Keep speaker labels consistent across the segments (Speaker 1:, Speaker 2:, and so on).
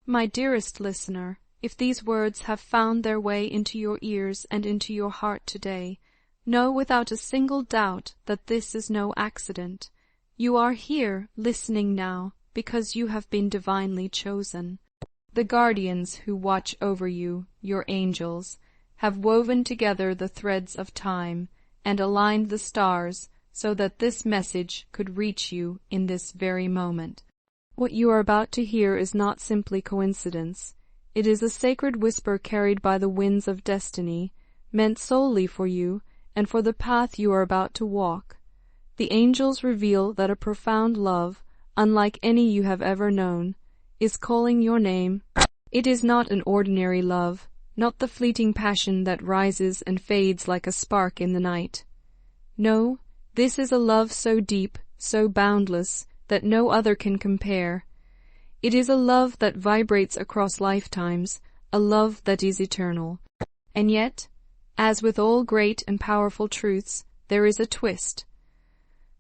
Speaker 1: My dearest listener, if these words have found their way into your ears and into your heart today, know without a single doubt that this is no accident. You are here, listening now, because you have been divinely chosen. The guardians who watch over you, your angels, have woven together the threads of time and aligned the stars so that this message could reach you in this very moment. What you are about to hear is not simply coincidence. It is a sacred whisper carried by the winds of destiny, meant solely for you and for the path you are about to walk. The angels reveal that a profound love, unlike any you have ever known, is calling your name. It is not an ordinary love, not the fleeting passion that rises and fades like a spark in the night. No, this is a love so deep, so boundless, that no other can compare. It is a love that vibrates across lifetimes, a love that is eternal. And yet, as with all great and powerful truths, there is a twist.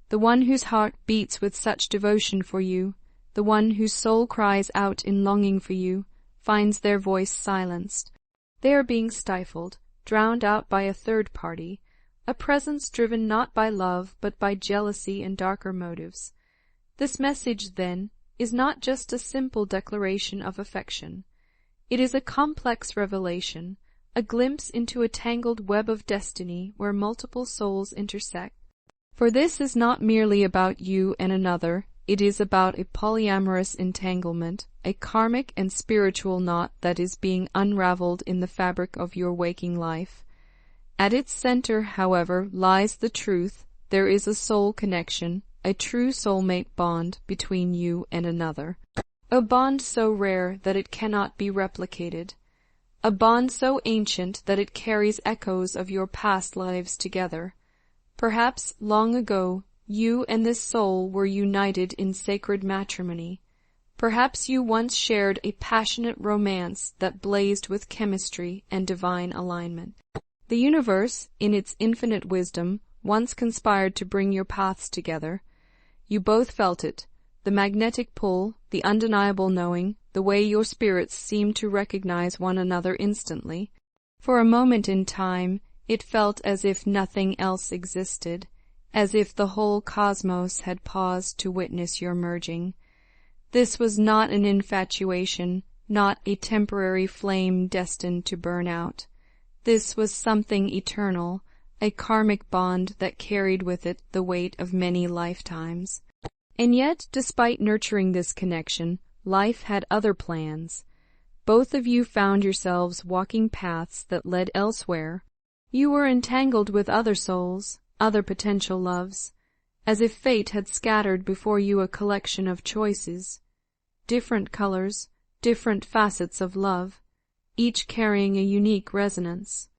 Speaker 1: The one whose heart beats with such devotion for you, the one whose soul cries out in longing for you, finds their voice silenced. They are being stifled, drowned out by a third party, a presence driven not by love but by jealousy and darker motives. This message, then, is not just a simple declaration of affection. It is a complex revelation, a glimpse into a tangled web of destiny where multiple souls intersect. For this is not merely about you and another, it is about a polyamorous entanglement, a karmic and spiritual knot that is being unraveled in the fabric of your waking life. At its center, however, lies the truth. There is a soul connection, a true soulmate bond between you and another. A bond so rare that it cannot be replicated. A bond so ancient that it carries echoes of your past lives together. Perhaps, long ago, you and this soul were united in sacred matrimony. Perhaps you once shared a passionate romance that blazed with chemistry and divine alignment. The universe, in its infinite wisdom, once conspired to bring your paths together. You both felt it, the magnetic pull, the undeniable knowing, the way your spirits seemed to recognize one another instantly. For a moment in time, it felt as if nothing else existed, as if the whole cosmos had paused to witness your merging. This was not an infatuation, not a temporary flame destined to burn out. This was something eternal, a karmic bond that carried with it the weight of many lifetimes. And yet, despite nurturing this connection, life had other plans. Both of you found yourselves walking paths that led elsewhere. You were entangled with other souls, other potential loves, as if fate had scattered before you a collection of choices, different colors, different facets of love, each carrying a unique resonance.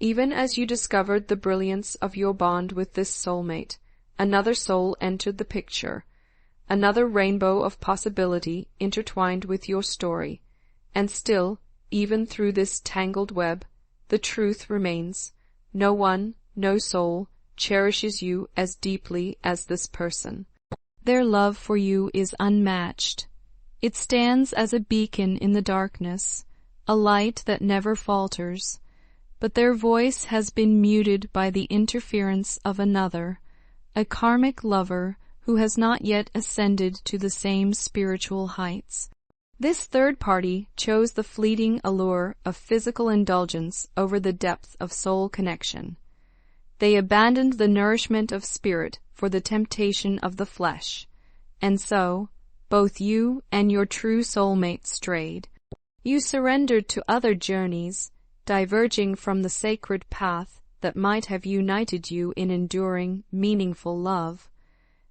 Speaker 1: Even as you discovered the brilliance of your bond with this soulmate, another soul entered the picture, another rainbow of possibility intertwined with your story, and still, even through this tangled web, the truth remains. No one, no soul, cherishes you as deeply as this person. Their love for you is unmatched. It stands as a beacon in the darkness, a light that never falters, but their voice has been muted by the interference of another, a karmic lover who has not yet ascended to the same spiritual heights. This third party chose the fleeting allure of physical indulgence over the depth of soul connection. They abandoned the nourishment of spirit for the temptation of the flesh, and so both you and your true soulmate strayed. You surrendered to other journeys, diverging from the sacred path that might have united you in enduring, meaningful love.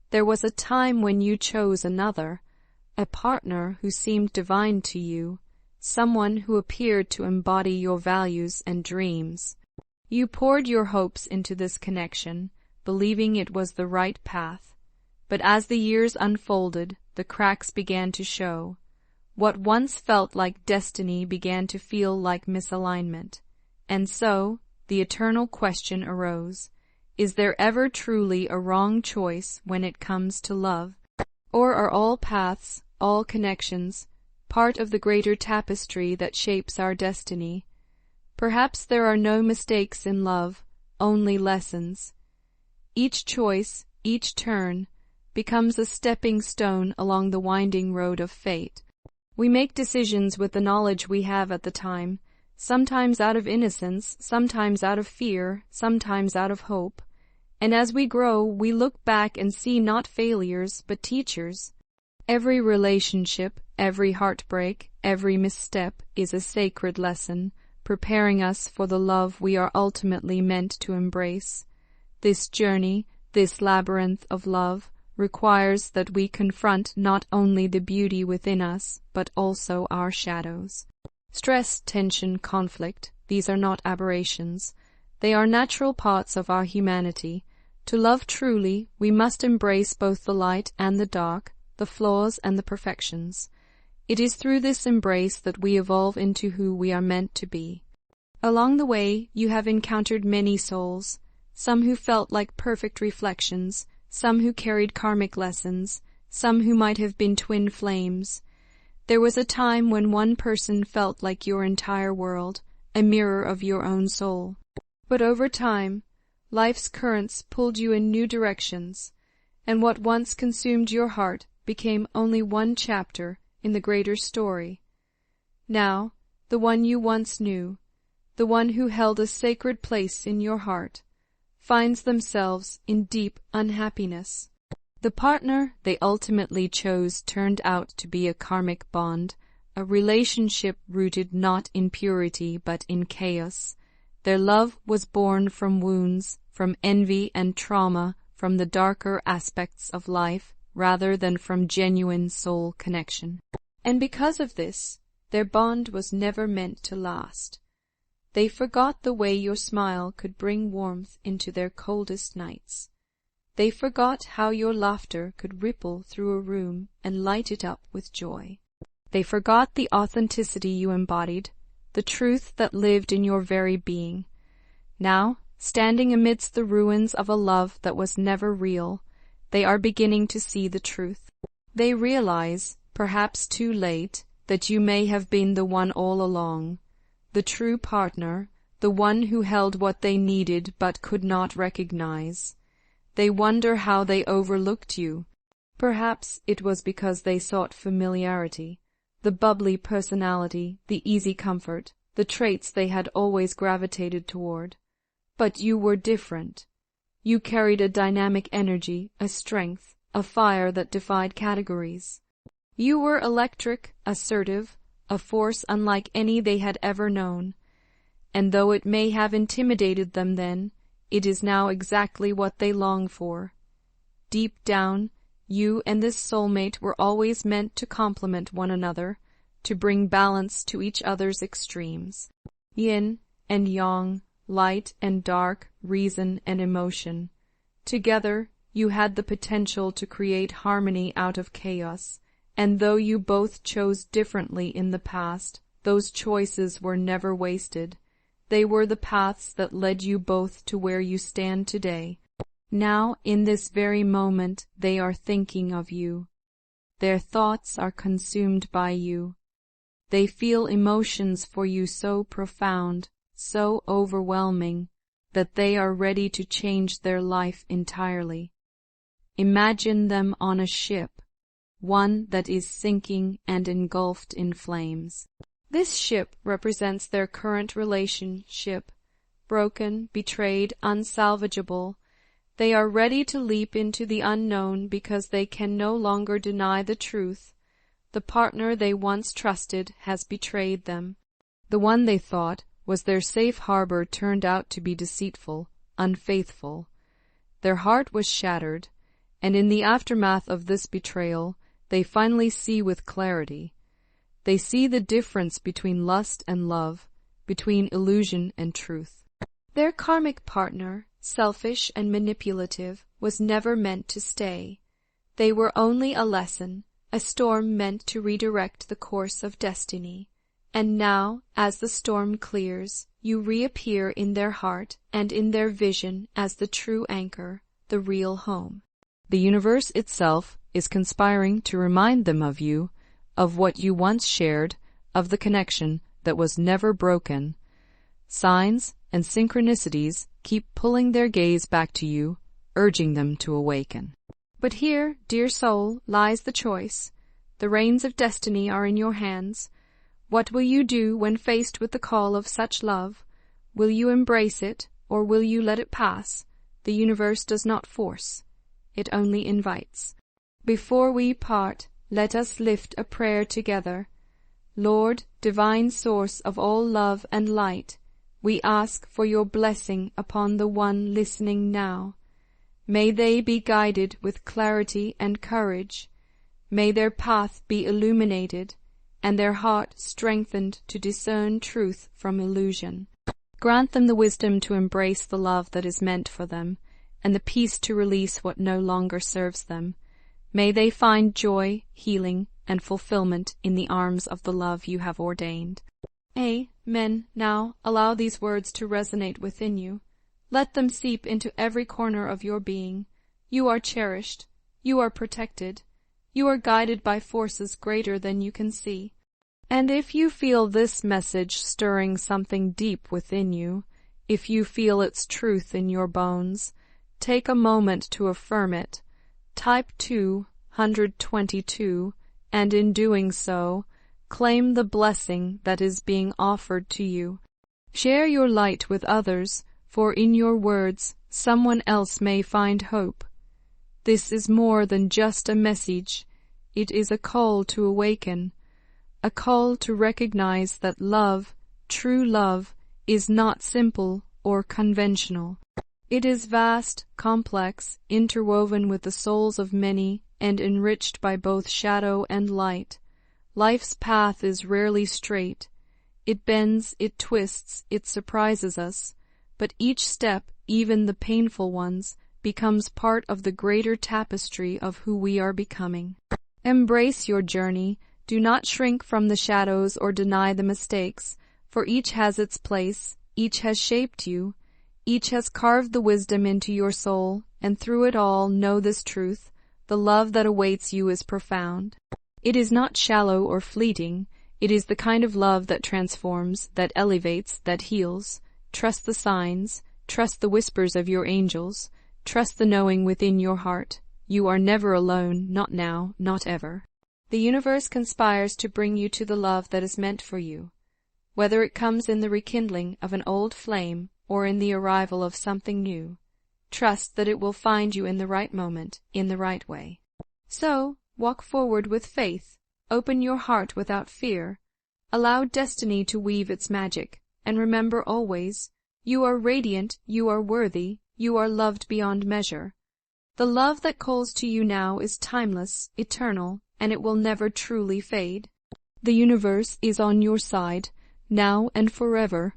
Speaker 1: There was a time when you chose another, a partner who seemed divine to you, someone who appeared to embody your values and dreams. You poured your hopes into this connection, believing it was the right path. But as the years unfolded, the cracks began to show. What once felt like destiny began to feel like misalignment. And so, the eternal question arose, is there ever truly a wrong choice when it comes to love? Or are all paths, all connections, part of the greater tapestry that shapes our destiny. Perhaps there are no mistakes in love, only lessons. Each choice, each turn, becomes a stepping stone along the winding road of fate. We make decisions with the knowledge we have at the time, sometimes out of innocence, sometimes out of fear, sometimes out of hope. And as we grow, we look back and see not failures, but teachers. Every relationship, every heartbreak, every misstep is a sacred lesson, preparing us for the love we are ultimately meant to embrace. This journey, this labyrinth of love, requires that we confront not only the beauty within us, but also our shadows. Stress, tension, conflict, these are not aberrations. They are natural parts of our humanity. To love truly, we must embrace both the light and the dark, the flaws and the perfections. It is through this embrace that we evolve into who we are meant to be. Along the way, you have encountered many souls, some who felt like perfect reflections, some who carried karmic lessons, some who might have been twin flames. There was a time when one person felt like your entire world, a mirror of your own soul. But over time, life's currents pulled you in new directions, and what once consumed your heart became only one chapter in the greater story. Now, the one you once knew, the one who held a sacred place in your heart, finds themselves in deep unhappiness. The partner they ultimately chose turned out to be a karmic bond, a relationship rooted not in purity but in chaos. Their love was born from wounds, from envy and trauma, from the darker aspects of life, rather than from genuine soul connection. And because of this, their bond was never meant to last. They forgot the way your smile could bring warmth into their coldest nights. They forgot how your laughter could ripple through a room and light it up with joy. They forgot the authenticity you embodied, the truth that lived in your very being. Now, standing amidst the ruins of a love that was never real, they are beginning to see the truth. They realize, perhaps too late, that you may have been the one all along, the true partner, the one who held what they needed but could not recognize. They wonder how they overlooked you. Perhaps it was because they sought familiarity, the bubbly personality, the easy comfort, the traits they had always gravitated toward. But you were different. You carried a dynamic energy, a strength, a fire that defied categories. You were electric, assertive, a force unlike any they had ever known. And though it may have intimidated them then, it is now exactly what they long for. Deep down, you and this soulmate were always meant to complement one another, to bring balance to each other's extremes. Yin and yang, light and dark, reason and emotion. Together, you had the potential to create harmony out of chaos, and though you both chose differently in the past, those choices were never wasted. They were the paths that led you both to where you stand today. Now, in this very moment, they are thinking of you. Their thoughts are consumed by you. They feel emotions for you so profound, so overwhelming, that they are ready to change their life entirely. Imagine them on a ship, one that is sinking and engulfed in flames. This ship represents their current relationship, broken, betrayed, unsalvageable. They are ready to leap into the unknown because they can no longer deny the truth. The partner they once trusted has betrayed them. The one they thought was their safe harbor turned out to be deceitful, unfaithful. Their heart was shattered, and in the aftermath of this betrayal, they finally see with clarity. They see the difference between lust and love, between illusion and truth. Their karmic partner, selfish and manipulative, was never meant to stay. They were only a lesson, a storm meant to redirect the course of destiny. And now, as the storm clears, you reappear in their heart and in their vision as the true anchor, the real home. The universe itself is conspiring to remind them of you, of what you once shared, of the connection that was never broken. Signs and synchronicities keep pulling their gaze back to you, urging them to awaken. But here, dear soul, lies the choice. The reins of destiny are in your hands. What will you do when faced with the call of such love? Will you embrace it, or will you let it pass? The universe does not force. It only invites. Before we part, let us lift a prayer together. Lord, divine source of all love and light, we ask for your blessing upon the one listening now. May they be guided with clarity and courage. May their path be illuminated, and their heart strengthened to discern truth from illusion. Grant them the wisdom to embrace the love that is meant for them, and the peace to release what no longer serves them. May they find joy, healing, and fulfillment in the arms of the love you have ordained. Amen. Now allow these words to resonate within you. Let them seep into every corner of your being. You are cherished. You are protected. You are guided by forces greater than you can see. And if you feel this message stirring something deep within you, if you feel its truth in your bones, take a moment to affirm it. Type 222, and in doing so, claim the blessing that is being offered to you. Share your light with others, for in your words, someone else may find hope. This is more than just a message. It is a call to awaken, a call to recognize that love, true love, is not simple or conventional. It is vast, complex, interwoven with the souls of many, and enriched by both shadow and light. Life's path is rarely straight. It bends, it twists, it surprises us, but each step, even the painful ones, becomes part of the greater tapestry of who we are becoming. Embrace your journey. Do not shrink from the shadows or deny the mistakes, for each has its place, each has shaped you, each has carved the wisdom into your soul, and through it all know this truth: the love that awaits you is profound. It is not shallow or fleeting. It is the kind of love that transforms, that elevates, that heals. Trust the signs, trust the whispers of your angels, trust the knowing within your heart. You are never alone, not now, not ever. The universe conspires to bring you to the love that is meant for you. Whether it comes in the rekindling of an old flame or in the arrival of something new, trust that it will find you in the right moment, in the right way. So, walk forward with faith, open your heart without fear, allow destiny to weave its magic, and remember always, you are radiant, you are worthy, you are loved beyond measure. The love that calls to you now is timeless, eternal, and it will never truly fade. The universe is on your side, now and forever.